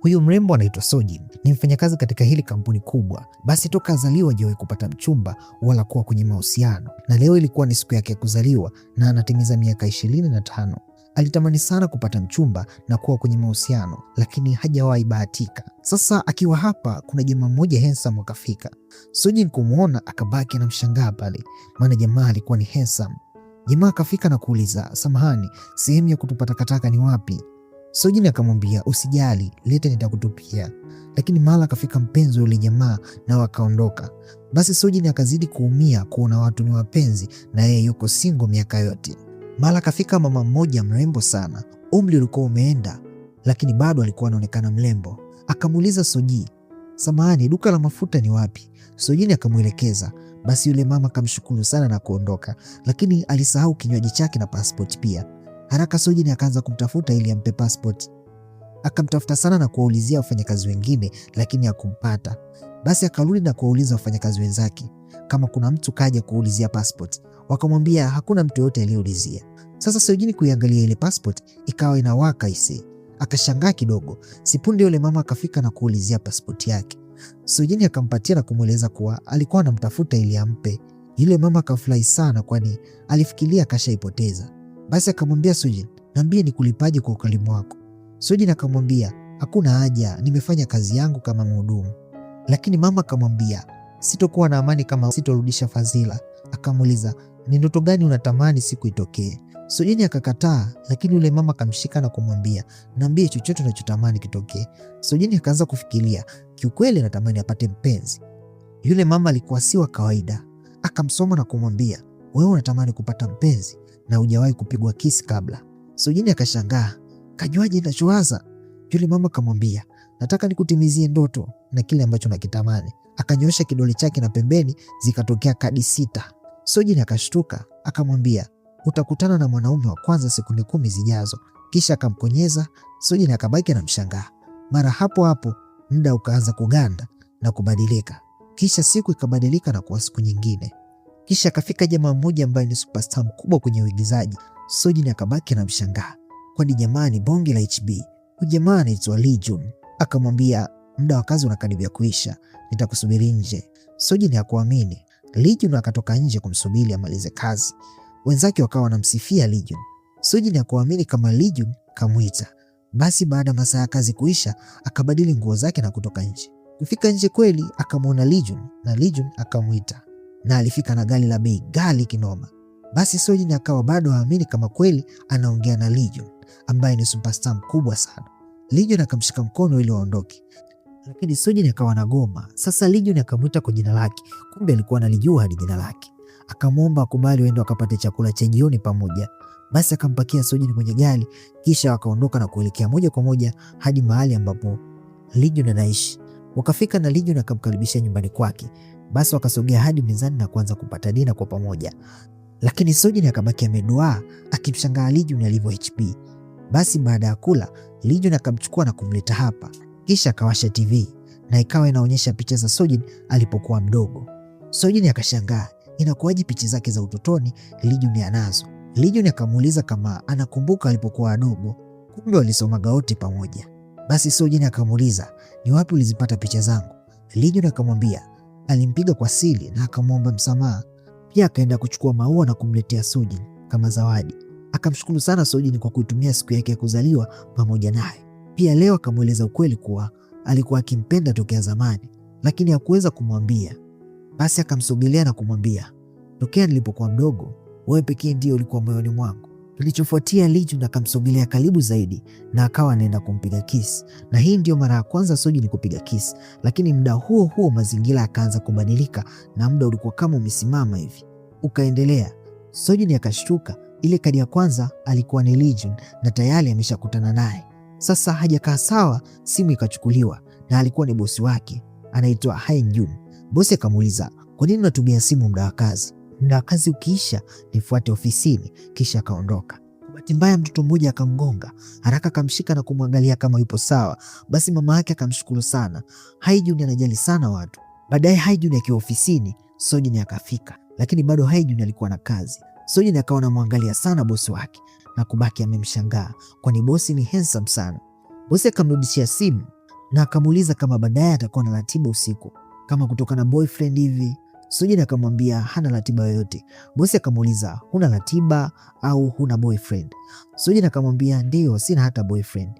Huyu mrembo anaitwa Sojin, ni mfanyakazi katika hili kampuni kubwa. Basi toka azaliwa hajawahi kupata mchumba wala kuwa kwenye mahusiano, na leo ilikuwa ni siku yake ya kuzaliwa na anatimiza miaka 25. Alitamani sana kupata mchumba na kuwa kwenye mahusiano, lakini hajawahi bahatika. Sasa akiwa hapa, kuna jamaa mmoja handsome akafika. Sojin kumwona akabaki anamshangaa pale, maana jamaa alikuwa ni handsome. Jamaa akafika na kuuliza, samahani, sehemu ya kutupa takataka ni wapi? Sojin akamwambia, usijali, leta nitakutupia. Lakini mara akafika mpenzi yule jamaa na wakaondoka. Basi Sojin akazidi kuumia kuona watu ni wapenzi na yeye yuko single miaka yote. Mara akafika mama mmoja mrembo sana, umri ulikuwa umeenda, lakini bado alikuwa anaonekana mrembo. Akamuuliza Sojin, samahani, duka la mafuta ni wapi? Sojin akamwelekeza. Basi yule mama akamshukuru sana na kuondoka, lakini alisahau kinywaji chake na passport pia. Haraka Sojin akaanza kumtafuta ili ampe passport. Akamtafuta sana na kuwaulizia wafanyakazi wengine, lakini hakumpata. Basi akarudi na kuwauliza wafanyakazi wenzake kama kuna mtu kaja kuulizia passport. Wakamwambia hakuna mtu yote aliyeulizia. Sasa Sojin kuiangalia ile passport ikawa inawaka isi. Akashangaa kidogo. Sipunde yule mama akafika na kuulizia passport yake. Sojin akampatia na kumweleza kuwa alikuwa anamtafuta ili ampe. Yule mama akafurahi sana, kwani alifikiria kashaipoteza. Basi akamwambia Sojin, niambie nikulipaje kwa ukarimu wako. Sojin akamwambia, hakuna haja, nimefanya kazi yangu kama mhudumu. Lakini mama akamwambia, sitokuwa na amani kama sitorudisha fadhila. Akamuuliza, ni ndoto gani unatamani siku itokee? Sojin akakataa, lakini yule mama akamshika na kumwambia, niambie chochote unachotamani kitokee. Sojin akaanza kufikiria, kiukweli anatamani apate mpenzi. Yule mama alikuwa si wa kawaida. Akamsoma na kumwambia, wewe unatamani kupata mpenzi na hujawahi kupigwa kisi kabla. Sojin akashangaa, kajuaje ninachowaza? Yule mama akamwambia, nataka nikutimizie ndoto na kile ambacho nakitamani. Akanyosha kidole chake na pembeni zikatokea kadi 6. Sojin akashtuka, akamwambia, utakutana na mwanaume wa kwanza sekunde 10 zijazo. Kisha akamkonyeza. Sojin akabaki na mshangaa. Mara hapo hapo muda ukaanza kuganda na kubadilika. Kisha siku ikabadilika na kuwa siku nyingine. Kisha akafika jamaa mmoja ambaye ni superstar mkubwa kwenye uigizaji. Sojin akabaki na mshangaa, kwani jamaa ni bonge la HB. Huyu jamaa anaitwa Lee Jun. Akamwambia, muda wa kazi unakaribia kuisha, nitakusubiri nje. Sojin hakuamini. Lee Jun akatoka nje kumsubiri amalize kazi. Wenzake wakawa wanamsifia Lee Jun. Sojin hakuamini kama Lee Jun kamuita. Basi baada masaa ya kazi kuisha, akabadili nguo zake na kutoka nje. Kufika nje kweli akamwona Lee Jun na Lee Jun akamuita. Na alifika na gari la bei ghali kinoma. Basi Sojin akawa bado haamini kama kweli anaongea na Lee Jun ambaye ni superstar mkubwa sana. Lee Jun akamshika mkono ili waondoke, lakini Sojin akawa na goma. Sasa Lee Jun akamwita kwa jina lake, kumbe alikuwa analijua hadi jina lake. Akamwomba akubali waende wakapate chakula cha jioni pamoja. Basi akampakia Sojin kwenye gari, kisha wakaondoka na kuelekea moja kwa moja hadi mahali ambapo Lee Jun anaishi. Wakafika na Lee Jun akamkaribisha nyumbani kwake. Basi wakasogea hadi mezani na kuanza kupata dina kwa pamoja. Lakini Sojin akabaki ameduaa akimshangaa Lee Jun alivyo HB. Basi baada ya kula, Lee Jun akamchukua na kumleta hapa. Kisha akawasha TV na ikawa inaonyesha picha za Sojin alipokuwa mdogo. Sojin akashangaa, inakuwaje picha zake za utotoni Lee Jun anazo? Lee Jun akamuuliza kama anakumbuka alipokuwa wadogo. Kumbe walisomaga wote pamoja. Basi Sojin akamuuliza, ni wapi ulizipata picha zangu? Lee Jun akamwambia alimpiga kwa siri na akamwomba msamaha. Pia akaenda kuchukua maua na kumletea Sojin kama zawadi. Akamshukuru sana Sojin kwa kuitumia siku yake ya kuzaliwa pamoja naye. Pia leo akamweleza ukweli kuwa alikuwa akimpenda tokea zamani, lakini hakuweza kumwambia. Basi akamsogelea na kumwambia, tokea nilipokuwa mdogo, wewe pekee ndiye ulikuwa moyoni mwangu. Kilichofuatia, Lee Jun akamsogelea karibu zaidi na akawa anaenda kumpiga kiss. Na hii ndio mara ya kwanza Sojin kupiga kiss, lakini muda huo huo mazingira yakaanza kubadilika na muda ulikuwa kama umesimama hivi. Ukaendelea. Sojin akashtuka, ile kadi ya kwanza alikuwa ni Lee Jun na tayari ameshakutana naye. Sasa hajakaa sawa, simu ikachukuliwa na alikuwa ni bosi wake, anaitwa Hae Jun. Bosi akamuuliza, kwa nini unatumia simu muda wa kazi? Muda wa kazi ukiisha nifuate ofisini. Kisha akaondoka. Bahati mbaya mtoto mmoja akamgonga. Haraka akamshika na kumwangalia kama yupo sawa. Basi mama yake akamshukuru sana. Hae Jun anajali sana watu. Baadaye Hae Jun akiwa ofisini, Sojin akafika, lakini bado Hae Jun alikuwa na kazi. Sojin akawa anamwangalia sana bosi wake. na kubaki amemshangaa, kwani bosi ni handsome sana. Bosi akamrudishia simu na akamuuliza kama baadaye atakuwa na ratiba usiku, kama kutoka na boyfriend hivi. Sojin akamwambia hana ratiba yoyote. Bosi akamuuliza huna ratiba au huna boyfriend? Sojin akamwambia ndio, sina hata boyfriend.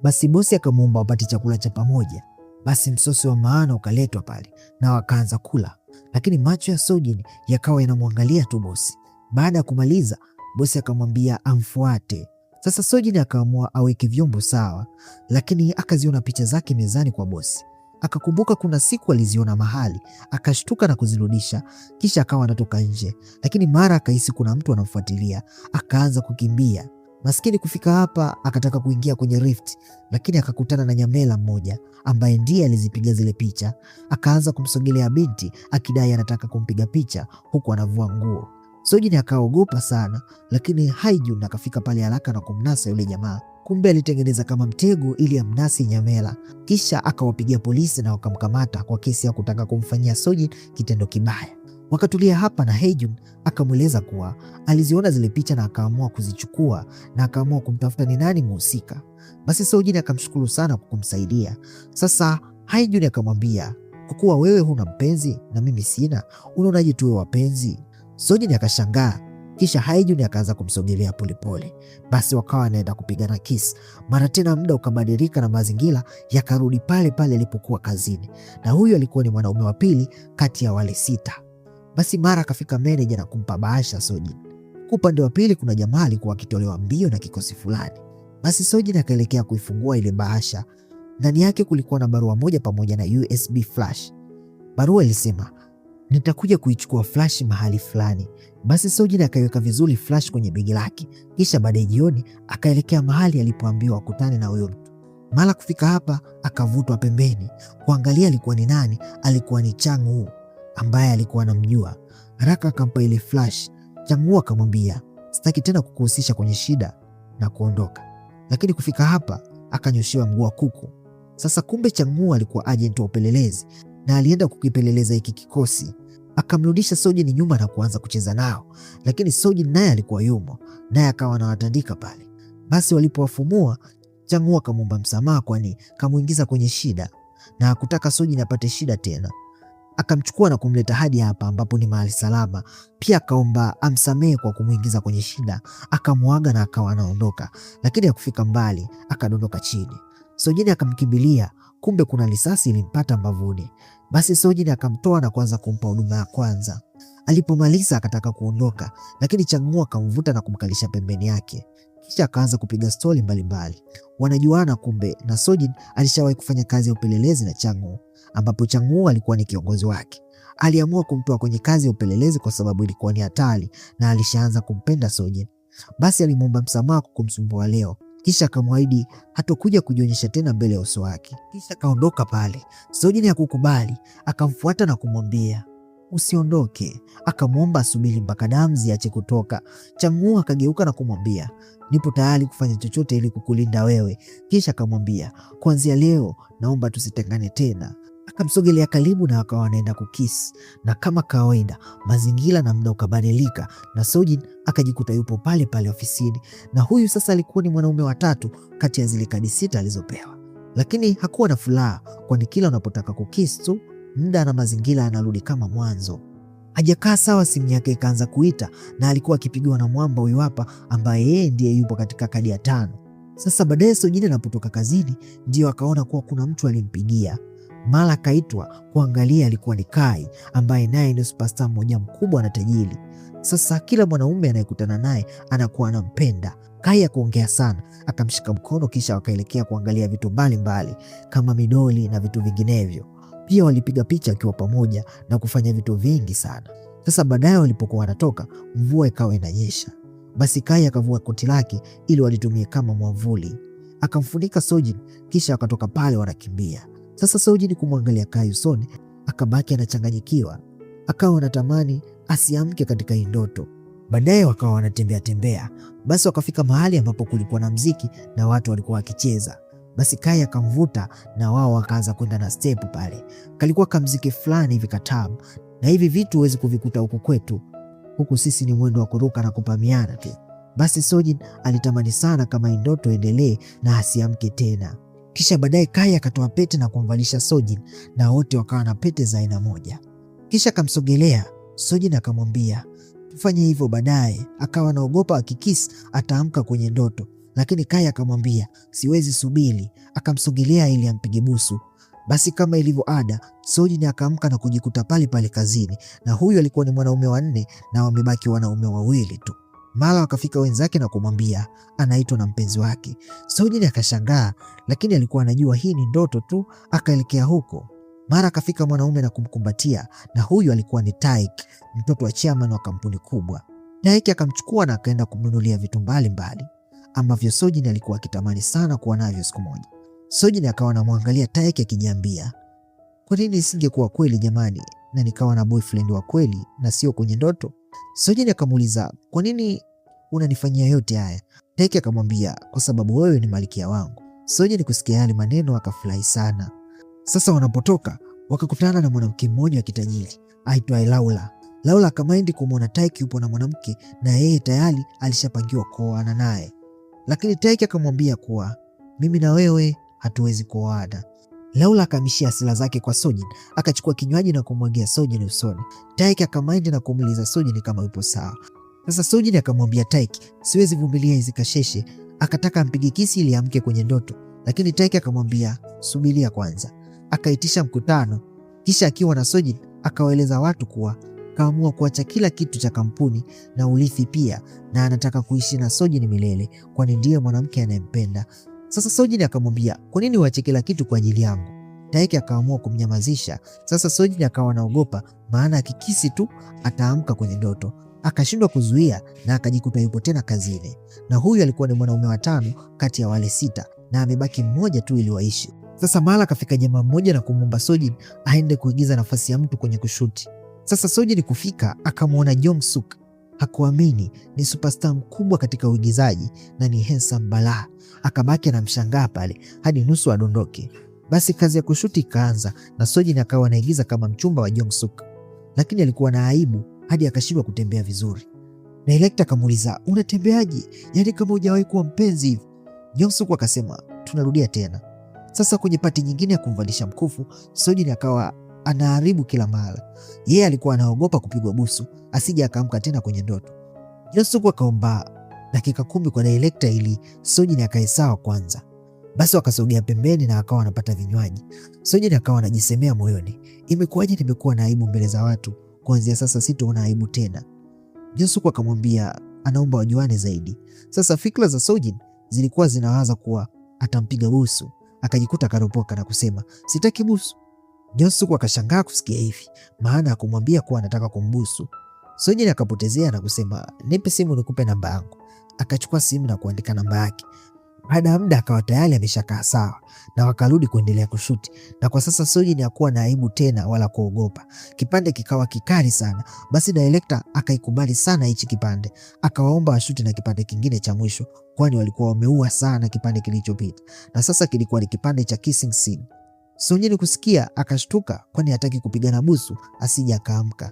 Basi bosi akamuomba wapate chakula cha pamoja. Basi msosi wa maana ukaletwa pale na wakaanza kula, lakini macho ya Sojin yakawa yanamwangalia tu bosi. Baada ya kumaliza, bosi akamwambia amfuate. Sasa Sojin akaamua aweke vyombo sawa, lakini akaziona picha zake mezani kwa bosi. Akakumbuka kuna siku aliziona mahali, akashtuka na kuzirudisha, kisha akawa anatoka nje, lakini mara akahisi kuna mtu anamfuatilia, akaanza kukimbia. Maskini kufika hapa akataka kuingia kwenye rift, lakini akakutana na nyamela mmoja ambaye ndiye alizipiga zile picha. Akaanza kumsogelea binti akidai anataka kumpiga picha huku anavua nguo. Sojin akaogopa sana, lakini Haijun akafika pale haraka na kumnasa yule jamaa. Kumbe alitengeneza kama mtego ili amnasi nyamela, kisha akawapigia polisi na wakamkamata kwa kesi ya kutaka kumfanyia Sojin kitendo kibaya. Wakatulia hapa na Haejun akamweleza kuwa aliziona zile picha na akaamua kuzichukua na akaamua kumtafuta ni nani mhusika. Basi Sojin akamshukuru sana kwa kumsaidia. Sasa Haejun akamwambia, kwa kuwa wewe huna mpenzi na mimi sina, unaonaje tuwe wapenzi? Sojin akashangaa, kisha Haejun akaanza kumsogelea polepole. Basi wakawa wanaenda kupigana kiss. Mara tena muda ukabadilika na mazingira yakarudi pale pale alipokuwa kazini, na huyu alikuwa ni mwanaume wa pili kati ya wale 6. Basi mara akafika meneja na kumpa bahasha Sojin. Kwa upande wa pili kuna jamaa alikuwa akitolewa mbio na kikosi fulani. Basi Sojin akaelekea kuifungua ile bahasha. Ndani yake kulikuwa na barua moja pamoja na USB flash. Barua ilisema, nitakuja kuichukua flash mahali fulani. Basi Sojin akaiweka vizuri flash kwenye begi lake, kisha baadaye jioni akaelekea mahali alipoambiwa akutane na huyo mtu. Mara kufika hapa akavutwa pembeni kuangalia alikuwa ni nani. Alikuwa ni Chang-woo ambaye alikuwa anamjua. Haraka akampa ile flash. Chang-woo akamwambia, sitaki tena kukuhusisha kwenye shida, na kuondoka. Lakini kufika hapa akanyoshewa mguu wa kuku. Sasa kumbe Chang-woo alikuwa agent wa upelelezi na alienda kukipeleleza hiki kikosi. Akamrudisha Sojin nyuma na kuanza kucheza nao, lakini Sojin naye alikuwa yumo, naye akawa anawatandika pale. Basi walipowafumua, Chang-woo akamwomba msamaha kwani kamuingiza kwenye shida na hakutaka Sojin apate shida tena. Akamchukua na kumleta hadi hapa ambapo ni mahali salama. Pia akaomba amsamehe kwa kumuingiza kwenye shida. Akamwaga na akawa anaondoka, lakini hakufika mbali akadondoka chini. Sojin akamkimbilia, kumbe kuna risasi ilimpata mbavuni. Basi Sojin akamtoa na kuanza kumpa huduma ya kwanza. Alipomaliza akataka kuondoka, lakini Chang-woo akamvuta na kumkalisha pembeni yake. Kisha akaanza kupiga stori mbalimbali. Wanajuana kumbe, na Sojin alishawahi kufanya kazi ya upelelezi na Chang-woo, ambapo Chang-woo alikuwa ni kiongozi wake. Aliamua kumtoa kwenye kazi ya upelelezi kwa sababu ilikuwa ni hatari na alishaanza kumpenda Sojin. Basi alimwomba msamaha kwa kumsumbua leo, kisha akamwahidi hatokuja kujionyesha tena mbele ya uso wake. Kisha kaondoka pale. Sojin hakukubali, akamfuata na kumwambia usiondoke. Akamwomba asubiri mpaka damu ziache kutoka. Chang-woo akageuka na kumwambia, nipo tayari kufanya chochote ili kukulinda wewe. Kisha akamwambia, kuanzia leo naomba tusitengane tena. Akamsogelea karibu na akawa wanaenda kukisi, na kama kawaida mazingira na muda ukabadilika na Sojin akajikuta yupo pale pale ofisini. Na huyu sasa alikuwa ni mwanaume wa 3 kati ya zile kadi 6 alizopewa, lakini hakuwa na furaha kwani kila unapotaka kukisi tu muda na mazingira yanarudi kama mwanzo. Hajakaa sawa, simu yake ikaanza kuita na alikuwa akipigiwa na mwamba huyu hapa ambaye yeye ndiye yupo katika kadi ya 5. Sasa baadaye Sojin anapotoka kazini ndio akaona kuwa kuna mtu alimpigia. Mara akaitwa kuangalia, alikuwa ni Kai ambaye naye ni superstar mmoja mkubwa na tajiri. Sasa kila mwanaume anayekutana naye anakuwa anampenda. Kai akaongea sana, akamshika mkono, kisha wakaelekea kuangalia vitu mbalimbali kama midoli na vitu vinginevyo. Pia walipiga picha akiwa pamoja na kufanya vitu vingi sana. Sasa baadaye walipokuwa wanatoka, mvua ikawa inanyesha. Basi Kai akavua koti lake ili walitumie kama mwavuli, akamfunika Sojin, kisha wakatoka pale wanakimbia. Sasa Sojin kumwangalia Kai usoni akabaki anachanganyikiwa, akawa anatamani asiamke katika hii ndoto. Baadaye wakawa wanatembea tembea. Basi wakafika mahali ambapo kulikuwa na mziki na watu walikuwa wakicheza. Basi Kai akamvuta na wao wakaanza kwenda na step pale. Kalikuwa kamziki fulani hivi katamu, na hivi vitu huwezi kuvikuta huku kwetu. Huku sisi ni mwendo wa kuruka na kupamiana tu. Basi Sojin alitamani sana kama hii ndoto endelee na asiamke tena. Kisha baadaye Kai akatoa pete na kumvalisha Sojin na wote wakawa na pete za aina moja. Kisha akamsogelea Sojin akamwambia tufanye hivyo baadaye. Akawa anaogopa akikisi ataamka kwenye ndoto, lakini Kai akamwambia siwezi, subiri. Akamsogelea ili ampige busu. Basi kama ilivyo ada, Sojin akaamka na kujikuta pale pale kazini, na huyu alikuwa ni mwanaume wa 4 na wamebaki wanaume wawili tu. Mara wakafika wenzake na kumwambia anaitwa na mpenzi wake. Sojin akashangaa, lakini alikuwa anajua hii ni ndoto tu. Akaelekea huko. Mara akafika mwanaume na kumkumbatia, na huyu alikuwa ni Taek, mtoto wa chairman wa kampuni kubwa. Taek akamchukua na akaenda kumnunulia vitu mbalimbali ambavyo Sojin alikuwa akitamani sana kuwa navyo siku moja. Sojin akawa anamwangalia Taek akijiambia, kwa nini isingekuwa kweli jamani, na nikawa na boyfriend wa kweli na sio kwenye ndoto? Sojin akamuuliza, kwa nini unanifanyia yote haya? Taek akamwambia, kwa sababu wewe ni malkia wangu. Sojin kusikia yale maneno akafurahi sana. Sasa wanapotoka wakakutana na mwanamke mmoja wa kitajiri aitwaye Laura. Laura akamaindi kumwona Taek yupo na mwanamke na yeye tayari alishapangiwa kuoana naye, lakini Taek akamwambia kuwa mimi na wewe hatuwezi kuoana. Laura akamishia hasira zake kwa Sojin, akachukua kinywaji na kumwagia Sojin usoni. Taek akamaindi na kumuuliza Sojin kama yupo sawa. Sasa Sojin akamwambia Taek, siwezi vumilia hizi kasheshe. Akataka ampige kisi ili amke kwenye ndoto, lakini Taek akamwambia subiria kwanza. Akaitisha mkutano, kisha akiwa na Sojin akawaeleza watu kuwa kaamua kuacha kila kitu cha kampuni na urithi pia, na anataka kuishi na Sojin milele, kwani ndiye mwanamke anayempenda. Sasa Sojin akamwambia, kwa nini uache kila kitu kwa ajili yangu? Taek akaamua kumnyamazisha. Sasa Sojin akawa anaogopa, maana akikisi tu ataamka kwenye ndoto. Akashindwa kuzuia na akajikuta yupo tena kazini, na huyu alikuwa ni mwanaume wa 5 kati ya wale 6 na amebaki mmoja tu ili waishi. Sasa mara kafika jamaa mmoja na kumwomba Sojin aende kuigiza nafasi ya mtu kwenye kushuti. Sasa Sojin kufika akamwona Jong Suk. Hakuamini, ni superstar mkubwa katika uigizaji na ni handsome balaa. Akabaki anamshangaa pale hadi nusu adondoke. Basi kazi ya kushuti ikaanza na Sojin akawa anaigiza kama mchumba wa Jong Suk, lakini alikuwa na aibu hadi akashindwa kutembea vizuri. Director akamuuliza, unatembeaje? Yaani kama hujawahi kuwa mpenzi hivi? Jong Suk akasema, tunarudia tena. Sasa kwenye pati nyingine ya kumvalisha mkufu, Sojin akawa anaharibu kila mara. Yeye alikuwa anaogopa kupigwa busu asije akaamka tena kwenye ndoto. Jong Suk akaomba dakika 10 kwa director ili Sojin akae sawa kwanza. Basi wakasogea pembeni na akawa anapata vinywaji. Sojin akawa anajisemea moyoni, imekuwaje nimekuwa na aibu mbele za watu? Kuanzia sasa sitaona aibu tena. Jong Suk akamwambia anaomba wajuane zaidi. Sasa fikra za Sojin zilikuwa zinawaza kuwa atampiga busu. Akajikuta karopoka na kusema sitaki busu. Jong Suk akashangaa kusikia hivi, maana hakumwambia kuwa anataka kumbusu. Sojin akapotezea na kusema nipe simu nikupe namba yangu. Akachukua simu na kuandika namba yake. Baada ya muda akawa tayari ameshakaa sawa na wakarudi kuendelea kushuti, na kwa sasa Sojin hakuwa na aibu tena wala kuogopa. Kipande kikawa kikali sana, basi director akaikubali sana hichi kipande. Akawaomba washuti na kipande kingine cha mwisho, kwani walikuwa wameua sana kipande kilichopita, na sasa kilikuwa ni kipande cha kissing scene. Sojin kusikia akashtuka, kwani hataki kupigana busu asije akaamka.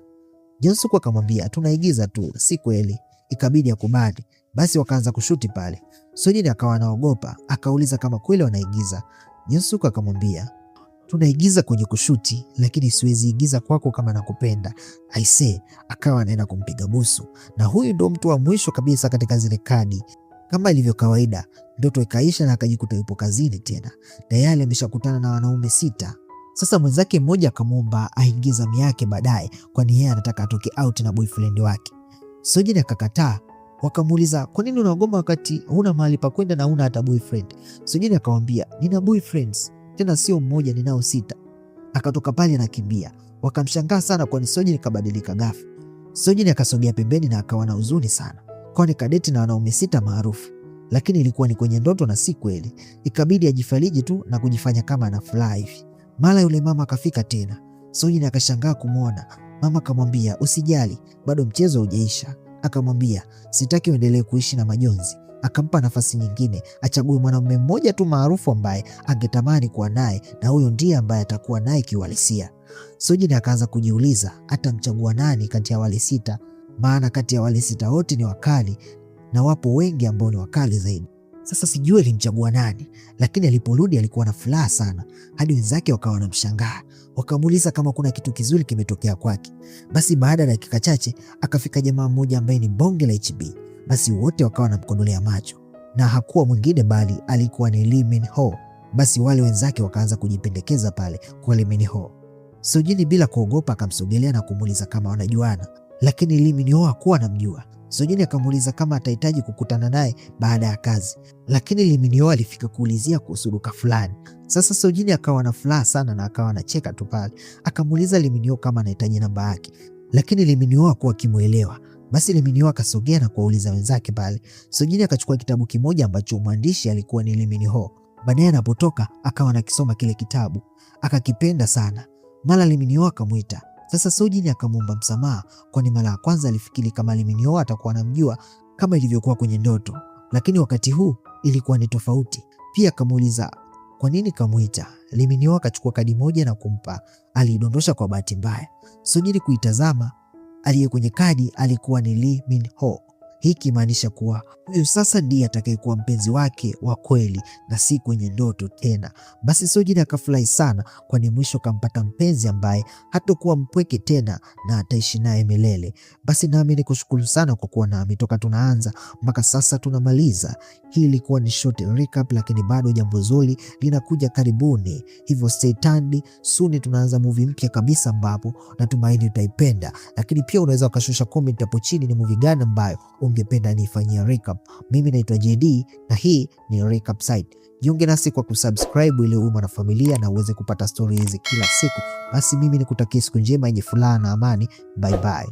Jong Suk akamwambia tunaigiza tu, si kweli. Ikabidi akubali. Basi wakaanza kushuti pale. Sojin akawa anaogopa, akauliza kama kweli wanaigiza. Jong Suk akamwambia tunaigiza kwenye kushuti, lakini siwezi igiza kwako kama nakupenda. Aisee, akawa anaenda kumpiga busu, na huyu ndo mtu wa mwisho kabisa katika zile kadi. Kama ilivyo kawaida, ndoto ikaisha na akajikuta yupo kazini tena. Tayari ameshakutana na wanaume 6. Sasa mwenzake mmoja akamwomba aingie zamu yake baadaye, kwani yeye anataka atoke out na boyfriend wake. Sojin akakataa. Wakamuuliza kwa nini unaogoma wakati huna mahali pa kwenda na huna hata boyfriend? Sojin akamwambia nina boyfriends, tena sio mmoja, ninao 6. Akatoka pale anakimbia. Wakamshangaa sana, kwani Sojin kabadilika ghafla. Sojin akasogea pembeni na akawa na huzuni sana, kwani kadeti na wanaume 6 maarufu, lakini ilikuwa ni kwenye ndoto na si kweli. Ikabidi ajifariji tu na kujifanya kama anafurahi hivi. Mara yule mama akafika tena. Sojin akashangaa kumwona. Mama akamwambia usijali, bado mchezo haujaisha. Akamwambia sitaki uendelee kuishi na majonzi. Akampa nafasi nyingine, achague mwanamume mmoja tu maarufu ambaye angetamani kuwa naye, na huyo ndiye ambaye atakuwa naye kiuhalisia. Sojin akaanza kujiuliza atamchagua nani kati ya wale 6, maana kati ya wale 6 wote ni wakali na wapo wengi ambao ni wakali zaidi. Sasa sijui alimchagua nani, lakini aliporudi alikuwa na furaha sana, hadi wenzake wakawa wanamshangaa. Wakamuuliza kama kuna kitu kizuri kimetokea kwake. Basi baada ya dakika chache akafika jamaa mmoja ambaye ni bonge la HB. Basi wote wakawa wanamkondolea macho, na hakuwa mwingine bali alikuwa ni Lee Min Ho. Basi wale wenzake wakaanza kujipendekeza pale kwa Lee Min Ho. Sojin bila kuogopa akamsogelea na kumuuliza kama wanajuana, lakini Lee Min Ho hakuwa anamjua. Sojin akamuuliza kama atahitaji kukutana naye baada ya kazi, lakini Lee Min Ho alifika kuulizia kuhusu duka fulani. Sasa Sojin akawa na furaha sana na akawa anacheka tu pale. Akamuuliza Lee Min Ho kama anahitaji namba yake, lakini Lee Min Ho hakuwa akimuelewa. Basi Lee Min Ho akasogea na kuwauliza wenzake pale. Sojin akachukua kitabu kimoja ambacho mwandishi alikuwa ni Lee Min Ho. Baadaye anapotoka akawa anakisoma kile kitabu, akakipenda sana. Mara Lee Min Ho akamwita. Sasa Sojin akamwomba msamaha, kwani mara ya kwanza alifikiri kama Lee Min Ho atakuwa anamjua kama ilivyokuwa kwenye ndoto, lakini wakati huu ilikuwa ni tofauti. Pia akamuuliza kwa nini kamuita. Lee Min Ho akachukua kadi moja na kumpa, aliidondosha kwa bahati mbaya. Sojin kuitazama, aliye kwenye kadi alikuwa ni Lee Min Ho. Hii kimaanisha kuwa huyu sasa ndiye atakayekuwa mpenzi wake wa kweli na si kwenye ndoto tena. Basi Sojin akafurahi sana, kwani mwisho kampata mpenzi ambaye hatakuwa mpweke tena na ataishi naye milele. Basi nami nikushukuru sana kwa kuwa nami toka tunaanza mpaka sasa tunamaliza. Hii ilikuwa ni short recap, lakini bado jambo zuri linakuja karibuni, hivyo stay tuned. Soon tunaanza movie mpya kabisa ambapo natumaini utaipenda, lakini pia unaweza ukashusha comment hapo chini ni movie gani ambayo ungependa nifanyia recap. Mimi naitwa JD na hii ni Recap Site. Jiunge nasi kwa kusubscribe ili uwe mwanafamilia na uweze kupata stories hizi kila siku. Basi mimi nikutakia siku njema yenye furaha na amani. Bye bye.